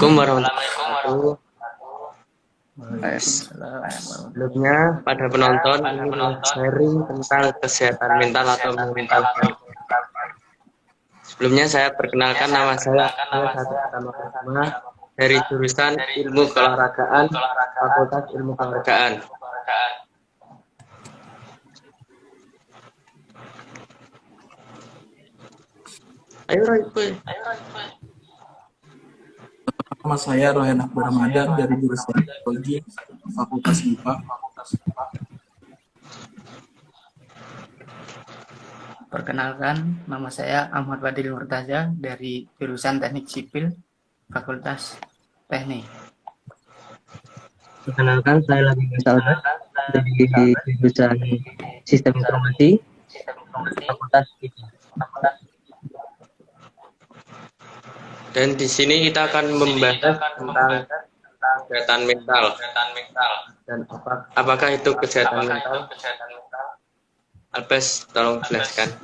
Assalamualaikum warahmatullahi wabarakatuh. Sebelumnya pada penonton ingin sharing tentang kesehatan mental atau mental health. Sebelumnya saya perkenalkan nama saya Satu Pertama dari jurusan Ilmu Keolahragaan, Fakultas Ilmu Keolahragaan. Ayo Roy. Nama saya Royan Akbar Ramadan dari jurusan Psikologi Fakultas IPA. Perkenalkan, nama saya Ahmad Fadil Murtaza dari jurusan Teknik Sipil Fakultas Teknik. Perkenalkan, saya lagi Sauda dari jurusan Sistem Informasi Fakultas IPA. Dan di sini kita akan membahas tentang kesehatan mental. Dan apakah itu kesehatan mental? Albes, tolong jelaskan.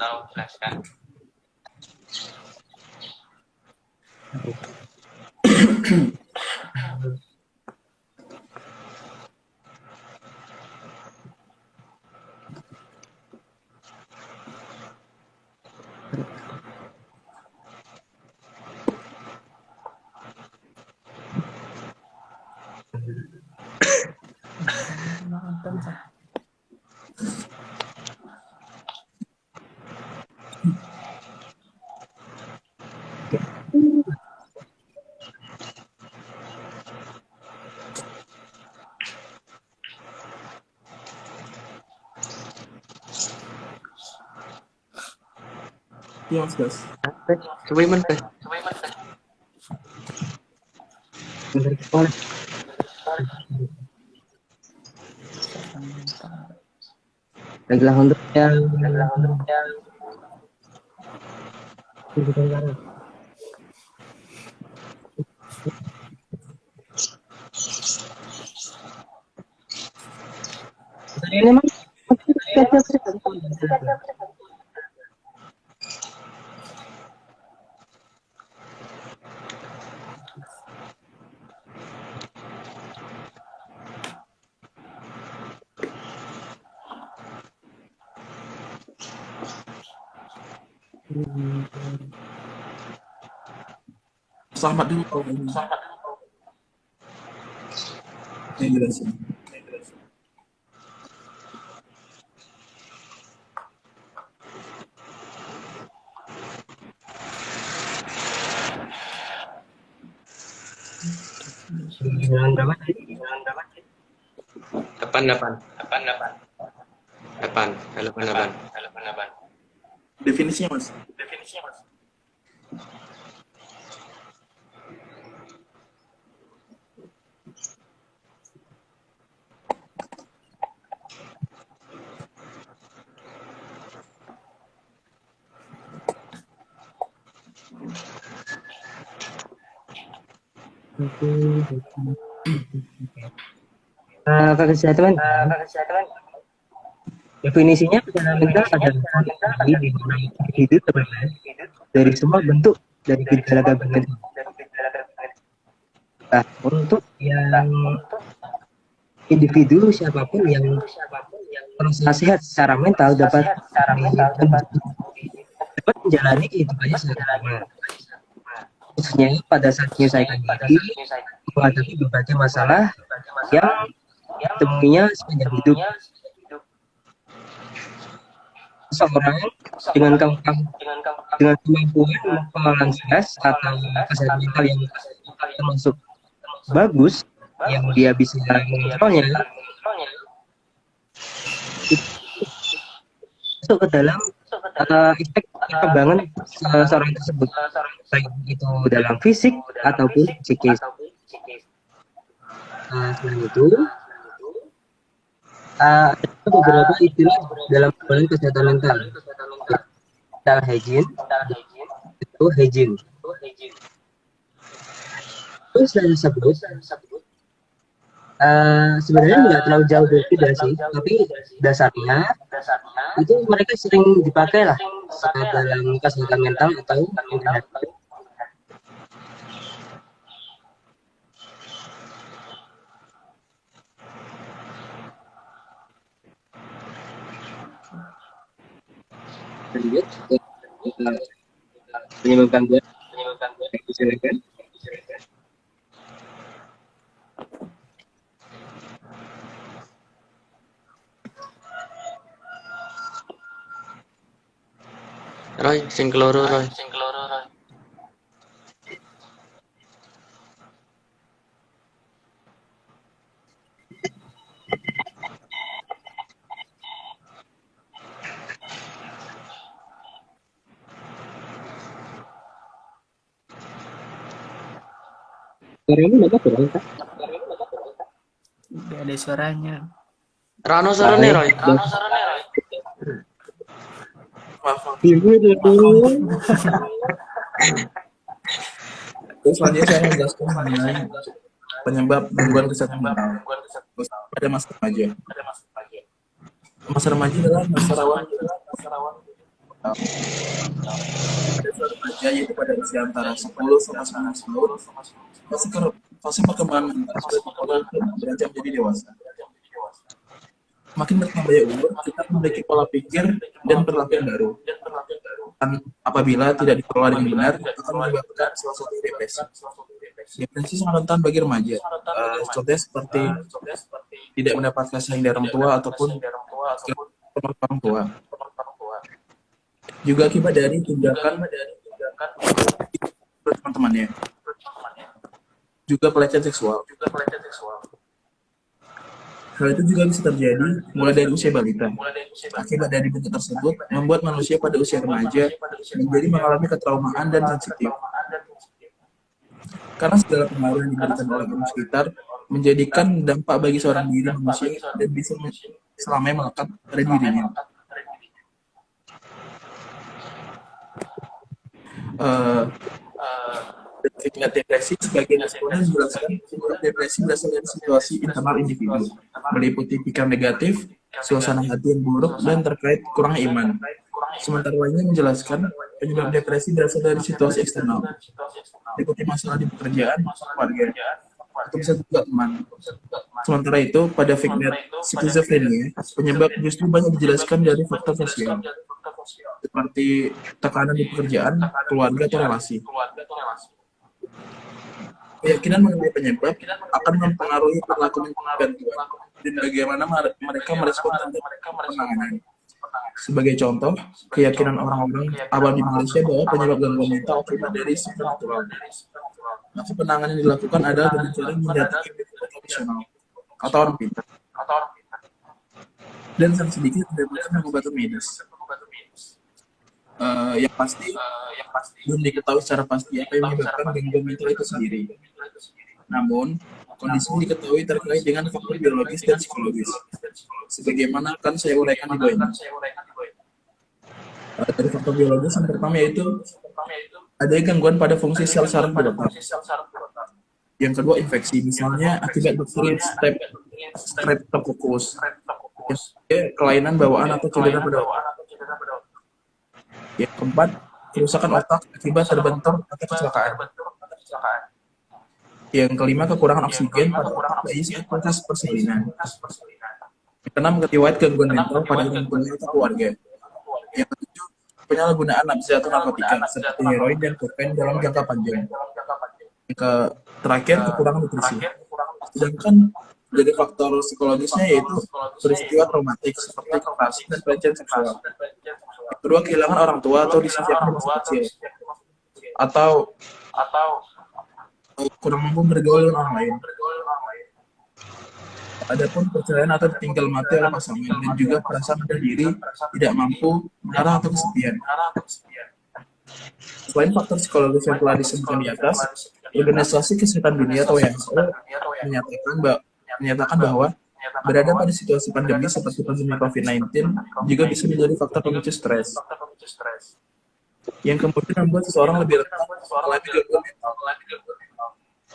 Iya, Mas Gas. Sewimen, Bes. Baiklah, untuk yang ini Mas Selamat dulu kalau ini. Yang jelasin. berapa? 88. Definisinya, Mas. Kesehatan definisinya kesehatan mental adalah kondisi di mana individu terbebas dari semua bentuk dari gejala gangguan mental. Nah, untuk yang individu siapapun yang merasa sehat secara mental dapat menjalani kehidupannya secara normal, khususnya pada saat menyelesaikan diri menghadapi berbagai masalah yang ditemuinya sepanjang hidup. Seseorang dengan kemampuan mengelola stres atau kesehatan mental yang termasuk bagus, yang dia bisa mengontrolnya, masuk ke dalam aspek perkembangan seseorang tersebut, baik itu dalam fisik ataupun psikis. Selain itu, ada beberapa istilah dalam penanganan kesehatan mental. Mental hygiene, itu hygiene. Terus saya sebut, sebenarnya nggak terlalu jauh berbeda sih, tapi dasarnya itu mereka sering dipakai lah dalam kesehatan mental atau mental. Lanjut, penyebab gangguan. Silakan. Roy, sing keloro Roy. Suaranya agak kurang, Kak. Gak ada suaranya. Rano suarane Roy. Maaf. Ibu dong. Terus selanjutnya saya menjelaskan mengenai penyebab gangguan kesehatan mental pada masa remaja. Masa remaja adalah masa rawan pada suatu remaja, yaitu pada usia antara 10 sampai 19 tahun. Fase perkembangan mental beranjak menjadi dewasa. Makin bertambahnya umur, kita memiliki pola pikir dan perilaku yang baru. Dan apabila tidak dikelola dengan benar, akan menyebabkan salah satu depresi. Depresi sangat rentan bagi remaja. Contohnya seperti tidak mendapat kasih sayang dari orang tua ataupun orang tua. Juga akibat dari tindakan teman-temannya. Juga pelecehan seksual. Hal itu juga bisa terjadi mulai dari usia balita. Akibat dari bentuk tersebut, membuat manusia pada usia remaja menjadi mengalami ketraumaan dan sensitif. Karena segala pengaruh yang diberikan oleh orang sekitar menjadikan dampak bagi seorang diri manusia dan bisa selamanya melekat pada dirinya. Tingkat depresi sebagai responden menjelaskan tingkat depresi berasal dari situasi internal individu, meliputi pikiran negatif, suasana hati yang buruk, dan terkait kurang iman. Sementara lainnya menjelaskan penyebab depresi berasal dari situasi eksternal, meliputi masalah di pekerjaan, keluarga, atau bisa juga teman. Sementara itu, pada figment skizofrenia, penyebab justru banyak dijelaskan dari faktor sosial, seperti tekanan di pekerjaan, keluarga, atau relasi. Keyakinan mengenai penyebab akan mempengaruhi perilaku bantuan dan bagaimana mereka merespon terhadap penanganan. Sebagai contoh, keyakinan orang-orang awam di Malaysia bahwa penyebab gangguan mental akibat dari supernatural. Maka penanganan yang dilakukan adalah dengan cara mendatangi dokter profesional atau orang pintar. Dan sangat sedikit mendapatkan pengobatan medis. Yang pasti belum diketahui secara pasti apa yang menyebabkan gangguan mental itu sendiri. Namun, kondisi ini diketahui terkait dengan faktor biologis dan psikologis. Sebagaimana akan saya uraikan di bawah ini. Dari faktor biologis yang pertama yaitu ada gangguan pada fungsi sel saraf pada otak. Yang kedua infeksi, misalnya akibat bakteri Streptococcus, kelainan bawaan atau cedera pada otak. Yang keempat, kerusakan otak akibat terbentur atau kecelakaan. Yang kelima, kekurangan oksigen pada otak bayi saat proses persalinan. Yang keenam, riwayat gangguan mental pada orang tua atau keluarga. Yang ketujuh, penyalahgunaan zat atau narkotika seperti heroin dan kokain dalam jangka panjang. Yang terakhir, kekurangan nutrisi. Sedangkan dari faktor psikologisnya yaitu peristiwa traumatik seperti kekerasan dan pelecehan seksual. Yang kedua, kehilangan orang tua atau disingkirkan di masa kecil, atau kurang mampu bergaul dengan orang lain. Adapun perceraian atau ditinggal mati oleh pasangan dan juga perasaan pada diri tidak mampu mengarah atau kesepian. Selain faktor psikologis yang telah disebutkan di atas, Organisasi Kesehatan Dunia atau WHO menyatakan bahwa berada pada situasi pandemi seperti pandemi COVID-19 juga bisa menjadi faktor pemicu stres, yang kemudian membuat seseorang lebih rentan mengalami gangguan mental.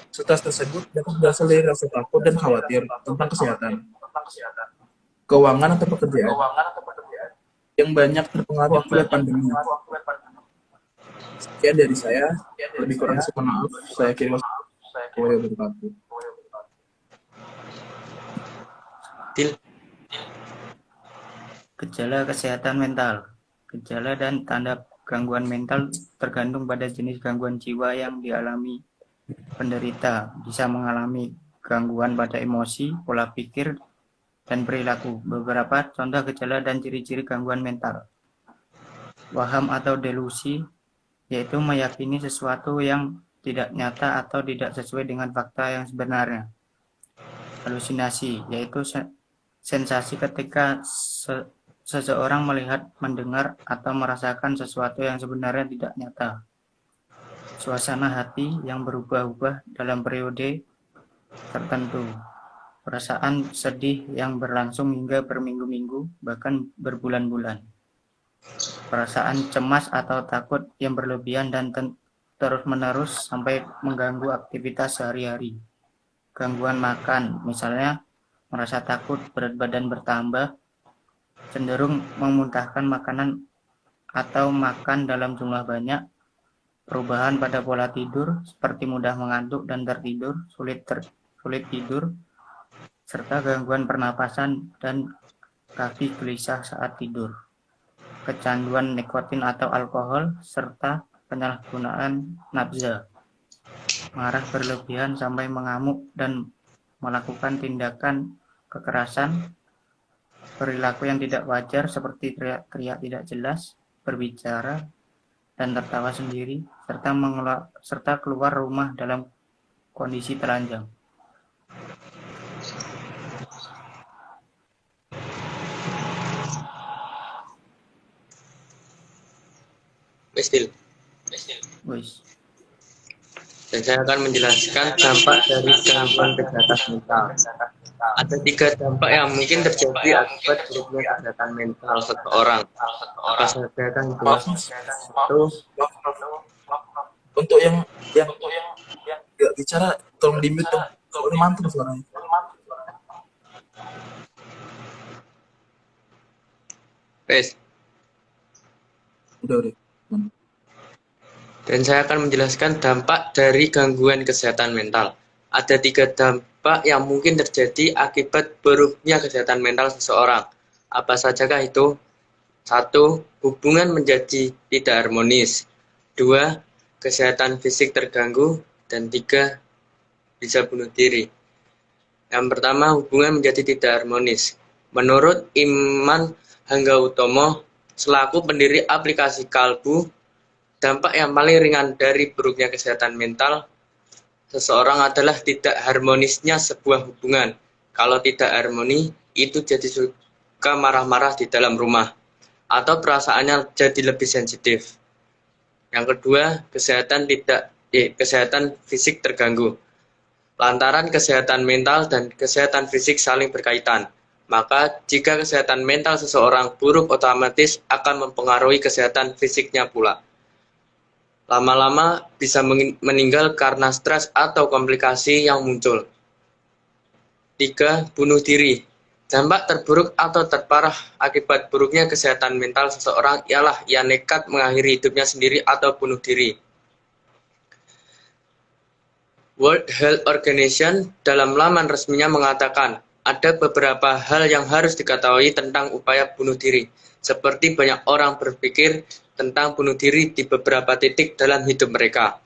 Stres tersebut dapat berasal dari rasa takut dan khawatir tentang kesehatan, keuangan atau pekerjaan, yang banyak terpengaruh akibat pandemi. Sekian dari saya, lebih kurang saya maaf. Saya kira boleh berkata. Gejala kesehatan mental. Gejala dan tanda gangguan mental tergantung pada jenis gangguan jiwa yang dialami penderita. Bisa mengalami gangguan pada emosi, pola pikir, dan perilaku. Beberapa contoh gejala dan ciri-ciri gangguan mental. Waham atau delusi, yaitu meyakini sesuatu yang tidak nyata atau tidak sesuai dengan fakta yang sebenarnya. Halusinasi, yaitu sensasi ketika seseorang melihat, mendengar, atau merasakan sesuatu yang sebenarnya tidak nyata. Suasana hati yang berubah-ubah dalam periode tertentu. Perasaan sedih yang berlangsung hingga berminggu-minggu, bahkan berbulan-bulan. Perasaan cemas atau takut yang berlebihan dan terus-menerus sampai mengganggu aktivitas sehari-hari. Gangguan makan, misalnya merasa takut, berat badan bertambah, cenderung memuntahkan makanan atau makan dalam jumlah banyak, perubahan pada pola tidur seperti mudah mengantuk dan tertidur, sulit tidur, serta gangguan pernapasan dan kaki gelisah saat tidur. Kecanduan nikotin atau alkohol, serta penyalahgunaan nafza, marah berlebihan sampai mengamuk dan melakukan tindakan kekerasan, perilaku yang tidak wajar seperti teriak-teriak tidak jelas, berbicara, dan tertawa sendiri, serta keluar rumah dalam kondisi telanjang. Dan saya akan menjelaskan dampak dari gangguan kesehatan mental. Ada 3 dampak yang mungkin terjadi akibat buruknya kesehatan mental seseorang. Apa saja kan jelas? Satu, Untuk yang nggak bicara tolong di mute dong. Udah mantap suaranya. Udah. Dan saya akan menjelaskan dampak dari gangguan kesehatan mental. Ada 3 dampak yang mungkin terjadi akibat buruknya kesehatan mental seseorang. Apa sajakah itu? 1. Hubungan menjadi tidak harmonis. 2. Kesehatan fisik terganggu. Dan 3. Bisa bunuh diri. Yang pertama, hubungan menjadi tidak harmonis. Menurut Iman Hanggautomo, selaku pendiri aplikasi Kalbu, dampak yang paling ringan dari buruknya kesehatan mental seseorang adalah tidak harmonisnya sebuah hubungan. Kalau tidak harmoni, itu jadi suka marah-marah di dalam rumah, atau perasaannya jadi lebih sensitif. Yang kedua, kesehatan fisik terganggu. Lantaran kesehatan mental dan kesehatan fisik saling berkaitan, maka jika kesehatan mental seseorang buruk, otomatis akan mempengaruhi kesehatan fisiknya pula. Lama-lama bisa meninggal karena stres atau komplikasi yang muncul. 3. Bunuh diri. Dampak terburuk atau terparah akibat buruknya kesehatan mental seseorang ialah ia nekat mengakhiri hidupnya sendiri atau bunuh diri. World Health Organization dalam laman resminya mengatakan ada beberapa hal yang harus diketahui tentang upaya bunuh diri, seperti banyak orang berpikir tentang bunuh diri di beberapa titik dalam hidup mereka.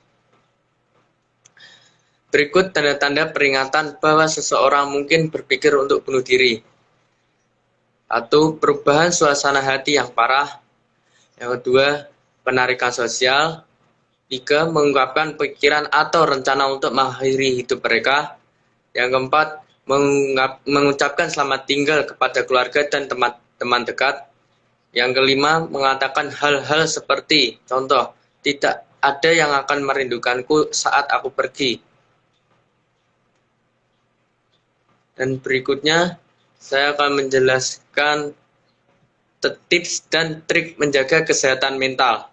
Berikut tanda-tanda peringatan bahwa seseorang mungkin berpikir untuk bunuh diri. 1. Perubahan suasana hati yang parah. Yang kedua, penarikan sosial. 3. Mengungkapkan pikiran atau rencana untuk mengakhiri hidup mereka. Yang keempat, mengucapkan selamat tinggal kepada keluarga dan teman dekat. Yang kelima, mengatakan hal-hal seperti, contoh, tidak ada yang akan merindukanku saat aku pergi. Dan berikutnya, saya akan menjelaskan tips dan trik menjaga kesehatan mental.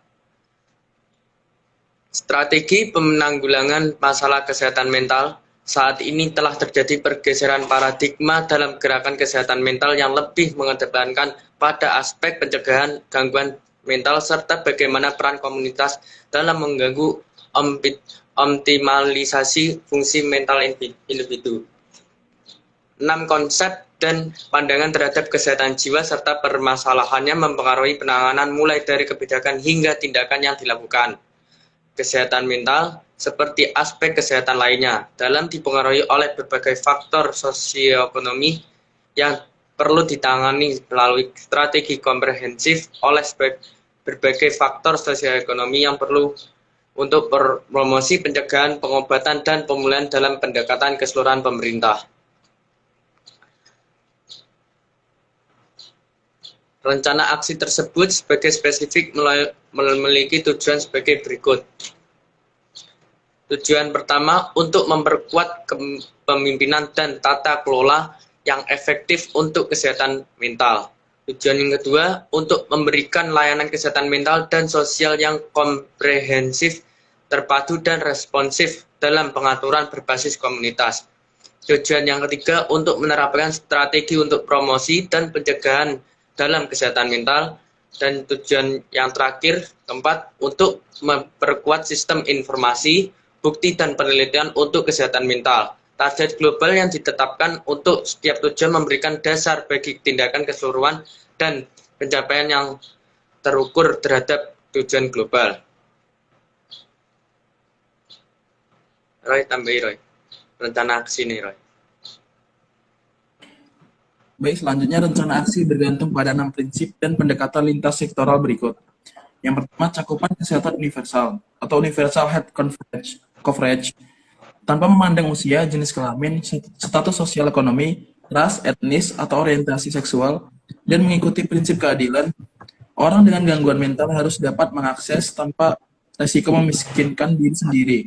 Strategi penanggulangan masalah kesehatan mental. Saat ini telah terjadi pergeseran paradigma dalam gerakan kesehatan mental yang lebih mengedepankan pada aspek pencegahan gangguan mental serta bagaimana peran komunitas dalam mengganggu optimalisasi fungsi mental individu. 6 konsep dan pandangan terhadap kesehatan jiwa serta permasalahannya mempengaruhi penanganan mulai dari kebijakan hingga tindakan yang dilakukan. Kesehatan mental, seperti aspek kesehatan lainnya, dalam dipengaruhi oleh berbagai faktor sosioekonomi yang perlu ditangani melalui strategi komprehensif oleh berbagai faktor sosioekonomi yang perlu untuk promosi pencegahan, pengobatan, dan pemulihan dalam pendekatan keseluruhan pemerintah. Rencana aksi tersebut sebagai spesifik memiliki tujuan sebagai berikut. Tujuan pertama, untuk memperkuat kepemimpinan dan tata kelola yang efektif untuk kesehatan mental. Tujuan yang kedua, untuk memberikan layanan kesehatan mental dan sosial yang komprehensif, terpadu, dan responsif dalam pengaturan berbasis komunitas. Tujuan yang ketiga, untuk menerapkan strategi untuk promosi dan pencegahan dalam kesehatan mental. Dan tujuan yang terakhir, keempat, untuk memperkuat sistem informasi, bukti, dan penelitian untuk kesehatan mental. Target global yang ditetapkan untuk setiap tujuan memberikan dasar bagi tindakan keseluruhan dan pencapaian yang terukur terhadap tujuan global. Roy, tambahi Roy. Rencana aksi nih Roy. Baik, selanjutnya rencana aksi bergantung pada 6 prinsip dan pendekatan lintas sektoral berikut. Yang pertama, cakupan kesehatan universal atau universal health coverage tanpa memandang usia, jenis kelamin, status sosial ekonomi, ras, etnis, atau orientasi seksual, dan mengikuti prinsip keadilan. Orang dengan gangguan mental harus dapat mengakses tanpa risiko memiskinkan diri sendiri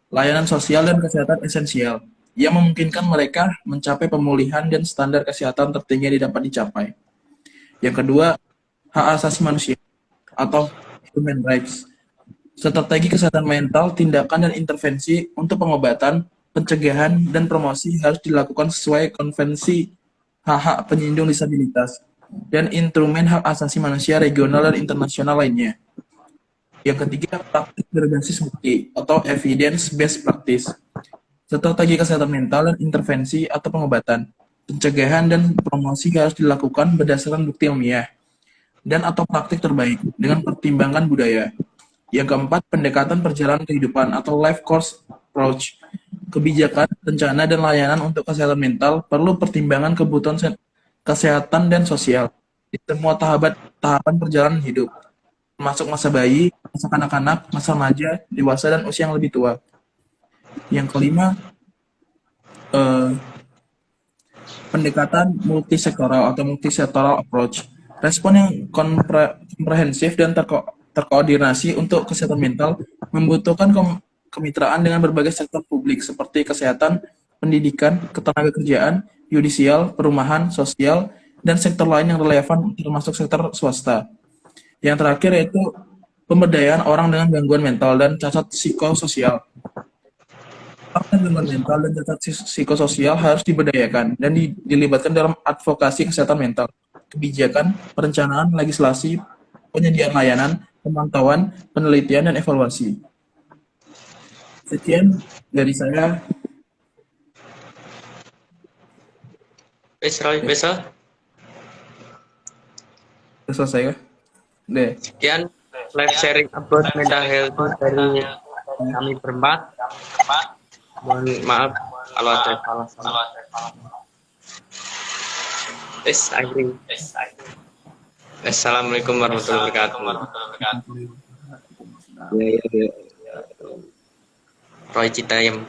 layanan sosial dan kesehatan esensial yang memungkinkan mereka mencapai pemulihan dan standar kesehatan tertinggi yang dapat dicapai. Yang kedua, hak asasi manusia atau human rights. Strategi kesehatan mental, tindakan dan intervensi untuk pengobatan, pencegahan, dan promosi harus dilakukan sesuai konvensi hak-hak penyandang disabilitas dan instrumen hak asasi manusia regional dan internasional lainnya. Yang ketiga, praktik berbasis bukti atau evidence-based practice. Strategi kesehatan mental dan intervensi atau pengobatan, pencegahan, dan promosi harus dilakukan berdasarkan bukti ilmiah dan atau praktik terbaik dengan pertimbangan budaya. Yang keempat, pendekatan perjalanan kehidupan atau life course approach. Kebijakan, rencana, dan layanan untuk kesehatan mental perlu pertimbangan kebutuhan kesehatan dan sosial di semua tahapan perjalanan hidup, termasuk masa bayi, masa kanak-kanak, masa remaja, dewasa, dan usia yang lebih tua. Yang kelima, pendekatan multisektoral atau multisektoral approach. Respon yang komprehensif dan terkoordinasi untuk kesehatan mental membutuhkan kemitraan dengan berbagai sektor publik seperti kesehatan, pendidikan, ketenagakerjaan, yudisial, perumahan, sosial, dan sektor lain yang relevan termasuk sektor swasta. Yang terakhir yaitu pemberdayaan orang dengan gangguan mental dan cacat psikososial. Orang dengan gangguan mental dan cacat psikososial harus diberdayakan dan dilibatkan dalam advokasi kesehatan mental, kebijakan, perencanaan, legislasi, penyediaan layanan, pemantauan, penelitian, dan evaluasi. Sekian dari saya. Roy, besok. Selesai ya? Deh. Sekian live sharing about mental health dari kami berempat. Mohon maaf kalau ada salah. Akhiri. Assalamualaikum warahmatullahi wabarakatuh. Roy Citayam.